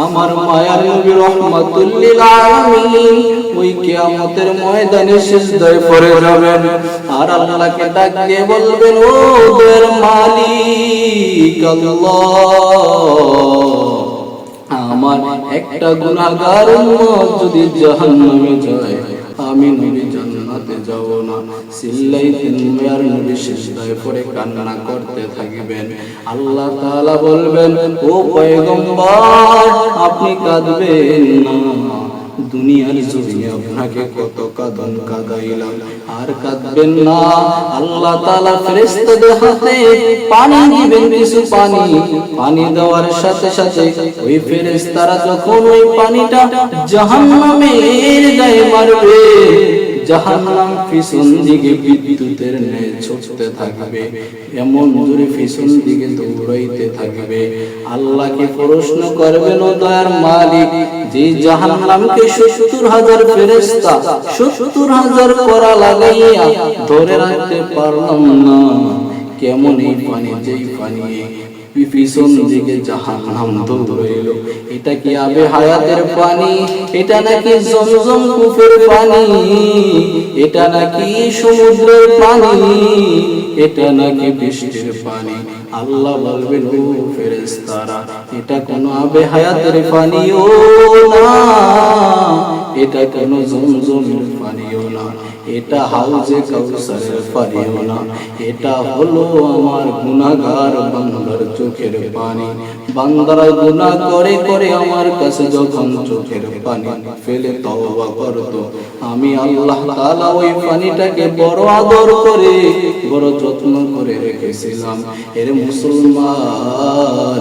আমার মায়ার নবী রাহমাতুল লিল আলামিন ওই কিয়ামতের ময়দানে সিজদায় পড়ে যাবেন আর আল্লাহকে ডাক দিয়ে বলবেন, ও দয়ার মালিক আল্লাহ, আমার একটা গুনাহগার উম্মত যদি জাহান্নামে যায় আমি নবী জান্নাতে যাব না। চিল্লাইতেন মায়ার নবী সিজদায় পড়ে কান্না করতে থাকবেন। আল্লাহ তাআলা বলবেন, ও পয়গম্বর আপনি কাঁদবেন না, দুনিয়ার জমিনে আপনাকে কত কাঁদন কাঁদাইলাম, আর কাঁদবেন না। আল্লাহ তাআলা ফেরেশতাদের হাতে পানি দিবেন, কিছু পানি দেওয়ার সাথে সাথে ওই ফেরেশতারা যখন ওই পানিটা জাহান্নামের গায়ে মারবে, জাহান্নাম পিছন দিকে বিদ্যুতের ন্যায় ছুটতে থাকবে, এমন জোরে পিছন দিকে দৌড়াইতে থাকবে। আল্লাহকে প্রশ্ন করবেন, ও দয়ার মালিক, যে জাহান্নামকে ৭০,০০০ ফেরেশতা ৭০,০০০ করা লাগাইয়া ধরে রাখতে পারলাম না, কেমন এই পানি, যেই পানি পিছন দিকে জাহান্নাম দৌড়াইলো, এটা কি আবে হায়াতের পানি? এটা নাকি জমজম কূপের পানি? এটা নাকি সমুদ্রের পানি? এটা নাকি বৃষ্টির পানি? আল্লাহ বলবেন, ও ফেরেশতারা, এটা কোন আবে হায়াতের পানিও না, এটা কোন জমজমের পানিও না, এটা হাউজে কাউসারের পানিও না, এটা হলো আমার গুনাহগার বান্দার চোখের পানি। বান্দারা গুনাহ করে করে আমার কাছে যখন চোখের পানি ফেলে তওবা করত, আমি আল্লাহ তাআলা ওই পানিটাকে বড় আদর করে বড় যত্ন করে রেখেছিলাম। এর মুসলমান